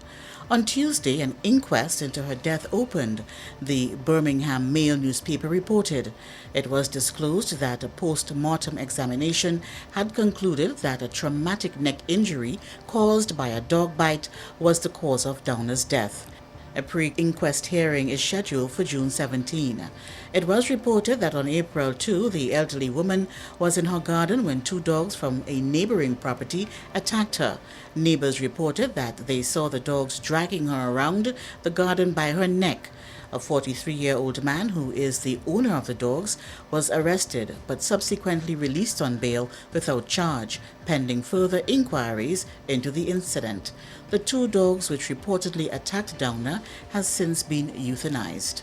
Speaker 4: On Tuesday, an inquest into her death opened, the Birmingham Mail newspaper reported. It was disclosed that a post-mortem examination had concluded that a traumatic neck injury caused by a dog bite was the cause of Downer's death. A pre-inquest hearing is scheduled for June 17. It was reported that on April 2, the elderly woman was in her garden when two dogs from a neighboring property attacked her. Neighbors reported that they saw the dogs dragging her around the garden by her neck. A 43-year-old man, who is the owner of the dogs, was arrested but subsequently released on bail without charge, pending further inquiries into the incident. The two dogs which reportedly attacked Downer has since been euthanized.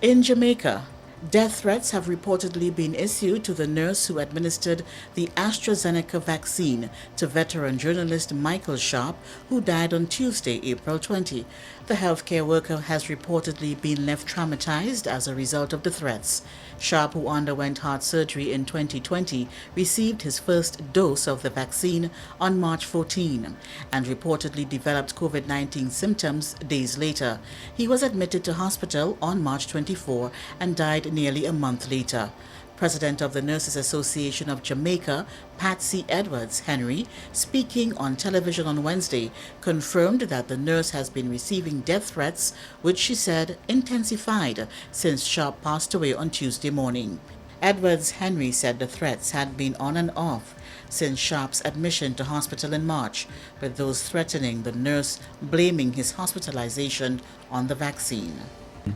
Speaker 4: In Jamaica, death threats have reportedly been issued to the nurse who administered the AstraZeneca vaccine to veteran journalist Michael Sharp, who died on Tuesday, April 20. The healthcare worker has reportedly been left traumatized as a result of the threats. Sharp, who underwent heart surgery in 2020, received his first dose of the vaccine on March 14 and reportedly developed COVID-19 symptoms days later. He was admitted to hospital on March 24 and died nearly a month later. President of the Nurses Association of Jamaica, Patsy Edwards Henry, speaking on television on Wednesday, confirmed that the nurse has been receiving death threats, which she said intensified since Sharp passed away on Tuesday morning. Edwards Henry said the threats had been on and off since Sharp's admission to hospital in March, with those threatening the nurse blaming his hospitalization on the vaccine.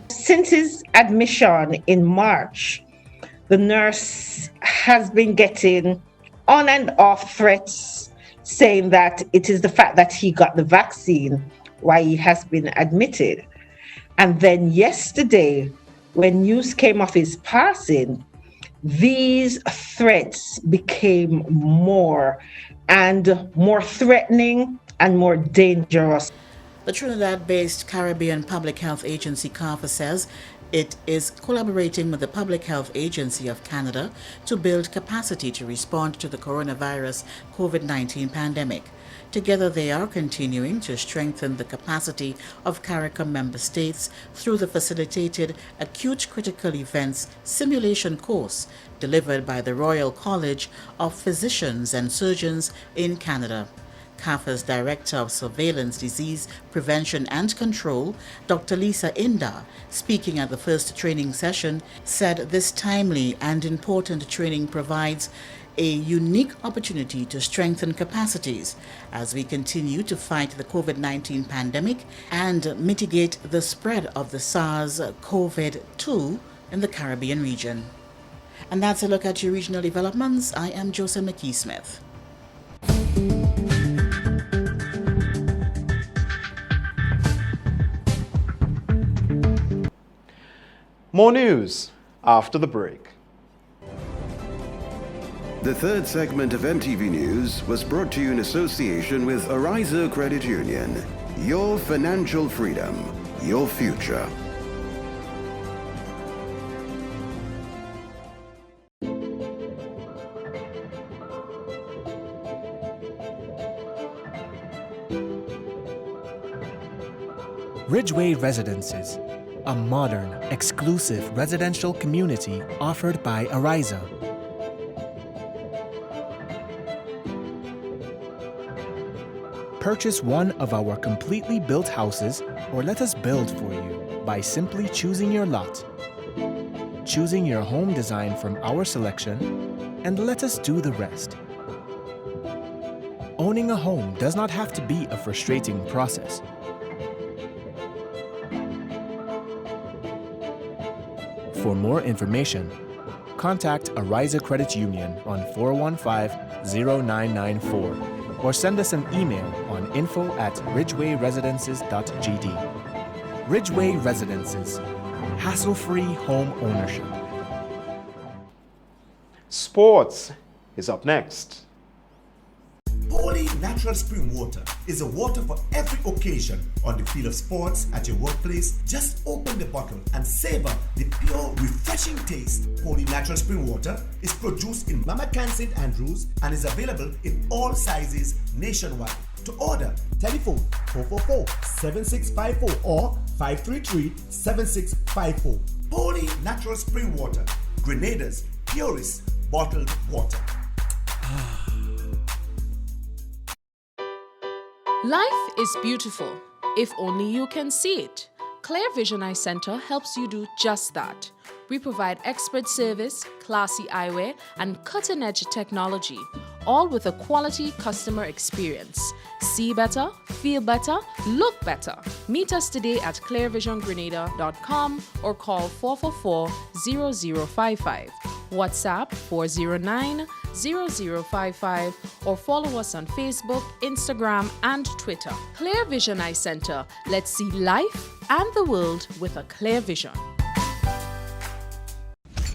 Speaker 5: Since his admission in March, the nurse has been getting on and off threats saying that it is the fact that he got the vaccine why he has been admitted. And then yesterday, when news came of his passing, these threats became more and more threatening and more dangerous.
Speaker 4: The Trinidad-based Caribbean Public Health Agency, CARPHA, says it is collaborating with the Public Health Agency of Canada to build capacity to respond to the coronavirus COVID-19 pandemic. Together, they are continuing to strengthen the capacity of CARICOM member states through the facilitated Acute Critical Events Simulation course delivered by the Royal College of Physicians and Surgeons in Canada. CAFA's Director of Surveillance, Disease Prevention and Control, Dr. Lisa Inda, speaking at the first training session, said this timely and important training provides a unique opportunity to strengthen capacities as we continue to fight the COVID-19 pandemic and mitigate the spread of the SARS-CoV-2 in the Caribbean region. And that's a look at your regional developments. I am Joseph McKee-Smith.
Speaker 1: More news after the break.
Speaker 3: The third segment of MTV News was brought to you in association with Ariza Credit Union. Your financial freedom, your future.
Speaker 27: Ridgeway Residences, a modern, exclusive residential community offered by Ariza. Purchase one of our completely built houses or let us build for you by simply choosing your lot, choosing your home design from our selection, and let us do the rest. Owning a home does not have to be a frustrating process. For more information, contact Ariza Credit Union on 415-0994 or send us an email on info@ridgewayresidences.gd. Ridgeway Residences, hassle-free home ownership.
Speaker 1: Sports is up next.
Speaker 2: Holy Natural Spring Water is a water for every occasion. On the field of sports, at your workplace, just open the bottle and savor the pure, refreshing taste. Holy Natural Spring Water is produced in Mama Can St. Andrews and is available in all sizes nationwide. To order, telephone 444-7654 or 533-7654. Holy Natural Spring Water, Grenada's purest bottled water.
Speaker 6: Life is beautiful, if only you can see it. Clear Vision Eye Center helps you do just that. We provide expert service, classy eyewear, and cutting-edge technology, all with a quality customer experience. See better, feel better, look better. Meet us today at clearvisiongrenada.com or call 444-0055. WhatsApp 409-0055 or follow us on Facebook, Instagram, and Twitter. Clear Vision Eye Center. Let's see life and the world with a clear vision.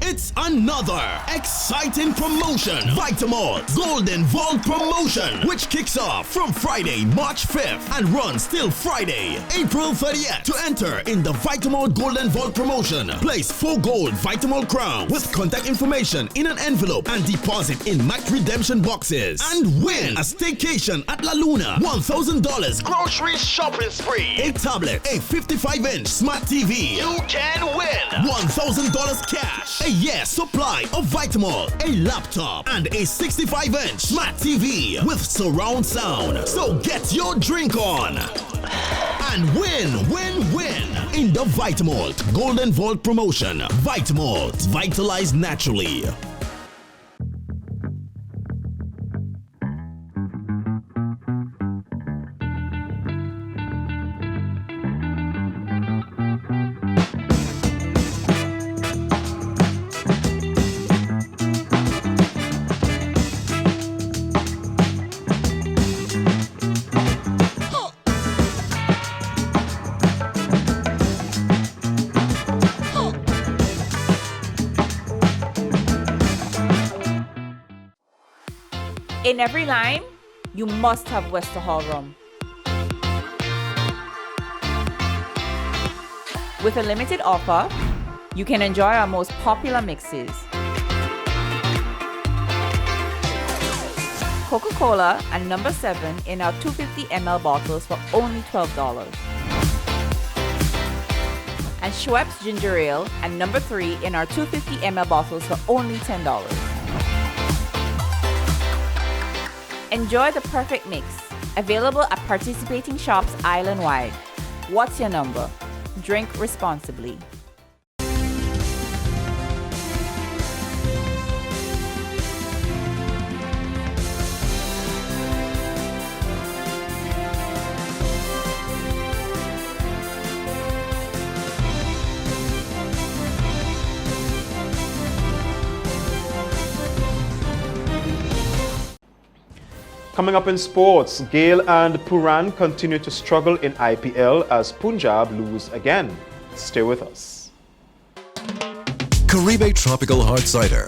Speaker 7: It's another exciting promotion, Vitamalt Golden Vault Promotion, which kicks off from Friday, March 5th and runs till Friday, April 30th. To enter in the Vitamalt Golden Vault Promotion, place 4 gold Vitamalt crowns with contact information in an envelope and deposit in Mac Redemption boxes and win a staycation at La Luna, $1,000 grocery shopping spree, a tablet, a 55-inch smart TV. You can win $1,000 cash, a year supply of Vitamalt, a laptop, and a 65-inch smart TV with surround sound. So get your drink on and win in the Vitamalt Golden Vault Promotion. Vitamalt, vitalized naturally.
Speaker 8: In every line, you must have Wester Hall rum. With a limited offer, you can enjoy our most popular mixes. Coca-Cola and number 7 in our 250 ml bottles for only $12. And Schweppes Ginger Ale and number 3 in our 250 ml bottles for only $10. Enjoy the perfect mix Available at participating shops island-wide. What's your number? Drink responsibly.
Speaker 1: Coming up in sports, Gale and Puran continue to struggle in IPL as Punjab lose again. Stay with us.
Speaker 9: Caribe Tropical Hard Cider,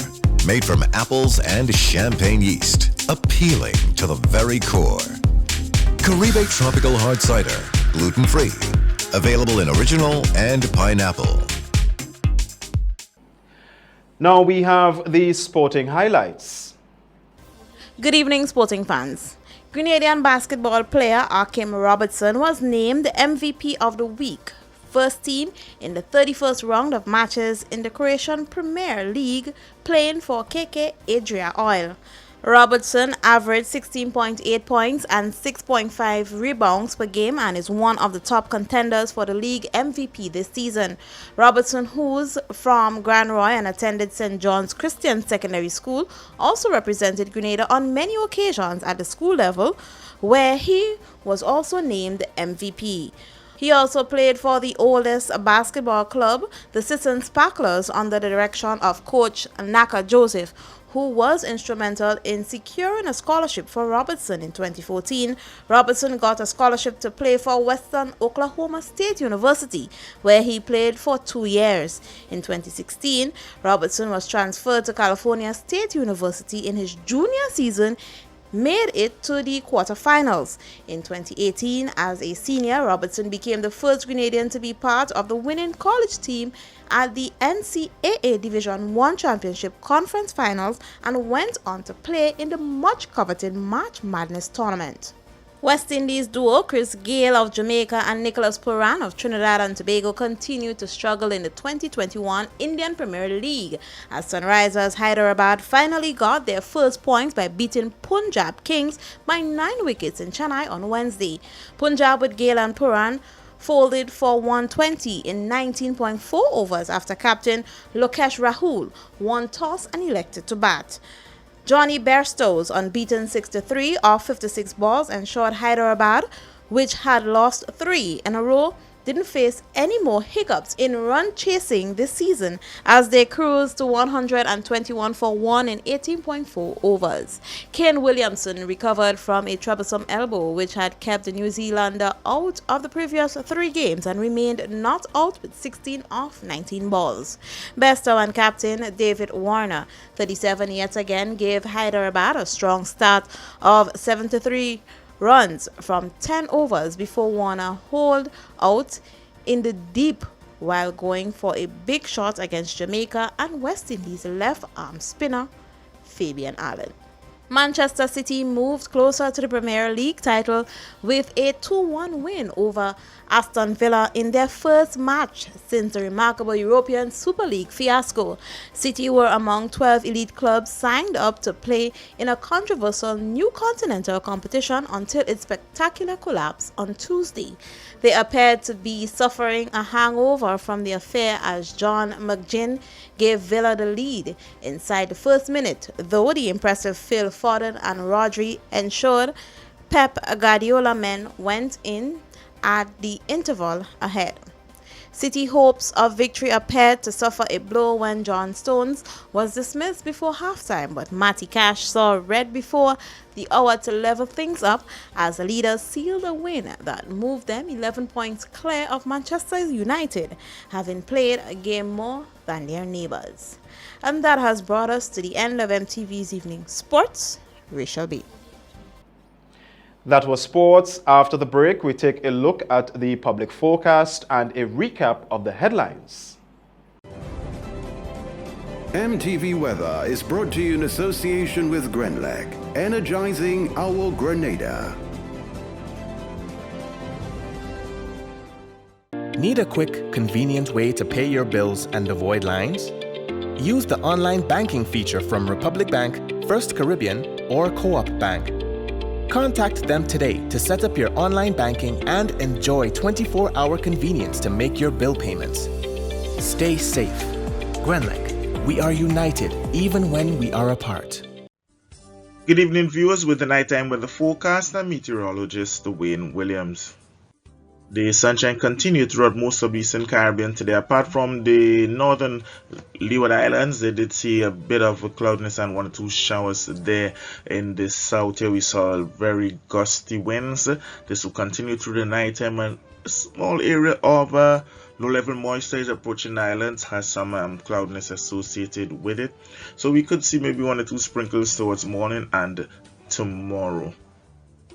Speaker 9: made from apples and champagne yeast, appealing to the very core. Caribe Tropical Hard Cider, gluten-free, available in original and pineapple.
Speaker 1: Now we have the sporting highlights.
Speaker 10: Good evening, sporting fans. Grenadian basketball player Akim Robertson was named the MVP of the week, first team in the 31st round of matches in the Croatian Premier League, playing for KK Adria Oil. Robertson averaged 16.8 points and 6.5 rebounds per game and is one of the top contenders for the league MVP this season. Robertson, who's from Grand Roy and attended St. John's Christian Secondary School, also represented Grenada on many occasions at the school level, where he was also named MVP. He also played for the oldest basketball club, the Sisson Sparklers, under the direction of coach Naka Joseph, who was instrumental in securing a scholarship for Robertson in 2014. Robertson got a scholarship to play for Western Oklahoma State University, where he played for 2 years. In 2016, Robertson was transferred to California State University in his junior season, made it to the quarterfinals. In 2018, as a senior, Robertson became the first Grenadian to be part of the winning college team at the NCAA Division I Championship Conference Finals and went on to play in the much-coveted March Madness tournament. West Indies duo Chris Gale of Jamaica and Nicholas Puran of Trinidad and Tobago continue to struggle in the 2021 Indian Premier League as Sunrisers Hyderabad finally got their first points by beating Punjab Kings by 9 wickets in Chennai on Wednesday. Punjab with Gale and Puran folded for 120 in 19.4 overs after captain Lokesh Rahul won toss and elected to bat. Johnny Bairstow's unbeaten 63 off 56 balls ensured Hyderabad, which had lost 3 in a row, didn't face any more hiccups in run chasing this season as they cruised to 121 for 1 in 18.4 overs. Kane Williamson recovered from a troublesome elbow which had kept the New Zealander out of the previous 3 games and remained not out with 16 off 19 balls. Bairstow and captain David Warner, 37, yet again gave Hyderabad a strong start of 73 runs from 10 overs before Warner holed out in the deep while going for a big shot against Jamaica and West Indies left-arm spinner Fabian Allen. Manchester City moved closer to the Premier League title with a 2-1 win over Aston Villa in their first match since the remarkable European Super League fiasco. City were among 12 elite clubs signed up to play in a controversial new continental competition until its spectacular collapse on Tuesday. They appeared to be suffering a hangover from the affair as John McGinn gave Villa the lead inside the first minute, though the impressive Phil Foden and Rodri ensured Pep Guardiola men went in at the interval ahead. City hopes of victory appeared to suffer a blow when John Stones was dismissed before halftime, but Matty Cash saw red before the hour to level things up as the leaders sealed a win that moved them 11 points clear of Manchester United, having played a game more than their neighbours. And that has brought us to the end of MTV's Evening Sports. Rachel B.
Speaker 1: That was sports. After the break, we take a look at the public forecast and a recap of the headlines.
Speaker 3: MTV Weather is brought to you in association with Grenlec, energizing our Grenada.
Speaker 27: Need a quick, convenient way to pay your bills and avoid lines? Use the online banking feature from Republic Bank, First Caribbean, or Co-op Bank. Contact them today to set up your online banking and enjoy 24-hour convenience to make your bill payments. Stay safe. Grenlec, we are united even when we are apart.
Speaker 11: Good evening, viewers, with the nighttime weather forecast and meteorologist Wayne Williams. The sunshine continued throughout most of the Eastern Caribbean today. Apart from the northern Leeward Islands, they did see a bit of cloudiness and 1 or 2 showers there. In the south here, we saw very gusty winds. This will continue through the nighttime, and a small area of low-level moisture is approaching the islands, has some cloudiness associated with it. So we could see maybe 1 or 2 sprinkles towards morning and tomorrow.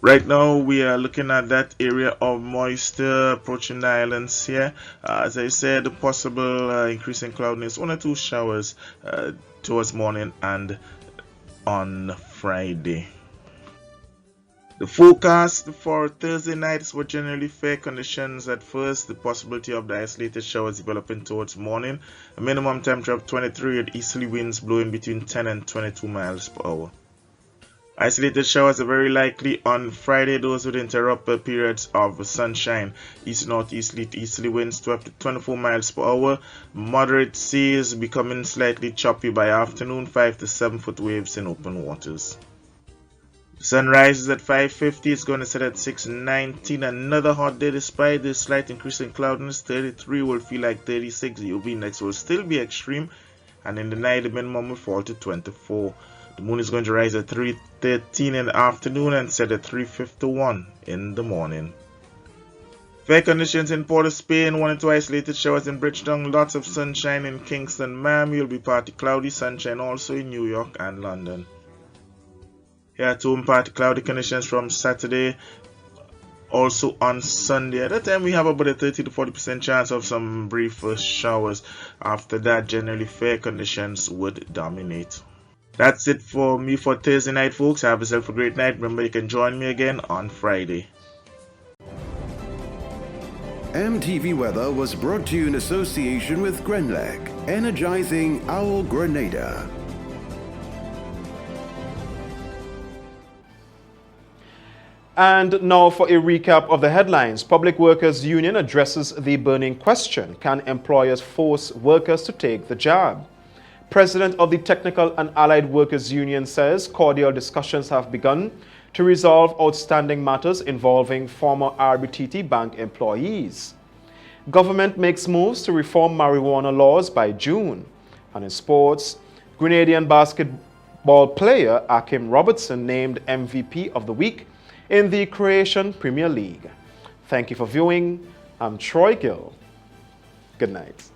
Speaker 11: Right now we are looking at that area of moisture approaching the islands here. As I said, possible increase in cloudiness, 1 or 2 showers towards morning and on Friday. The forecast for Thursday night is for generally fair conditions at first. The possibility of the isolated showers developing towards morning. A minimum temperature of 23 with easterly winds blowing between 10 and 22 miles per hour. Isolated showers are very likely on Friday. Those would interrupt periods of sunshine. East-northeasterly to easterly winds 12 to 24 miles per hour. Moderate seas becoming slightly choppy by afternoon. 5 to 7 foot waves in open waters. Sunrise is at 5:50. It's going to set at 6:19. Another hot day despite this slight increase in cloudiness. 33 will feel like 36. The UV index will still be extreme. And in the night, the minimum will fall to 24. The moon is going to rise at 3:13 in the afternoon and set at 3:51 in the morning. Fair conditions in Port of Spain, 1 or 2 isolated showers in Bridgetown, lots of sunshine in Kingston. Miami will be partly cloudy, sunshine also in New York and London. Here at home, partly cloudy conditions from Saturday, also on Sunday. At that time, we have about a 30 to 40% chance of some brief showers. After that, generally fair conditions would dominate. That's it for me for Thursday night, folks. Have yourself a great night. Remember, you can join me again on Friday.
Speaker 3: MTV Weather was brought to you in association with Grenlec, energizing our Grenada.
Speaker 1: And now for a recap of the headlines. Public Workers Union addresses the burning question: can employers force workers to take the job? President of the Technical and Allied Workers Union says cordial discussions have begun to resolve outstanding matters involving former RBTT Bank employees. Government makes moves to reform marijuana laws by June. And in sports, Grenadian basketball player Akim Robertson named MVP of the week in the Croatian Premier League. Thank you for viewing. I'm Troy Gill. Good night.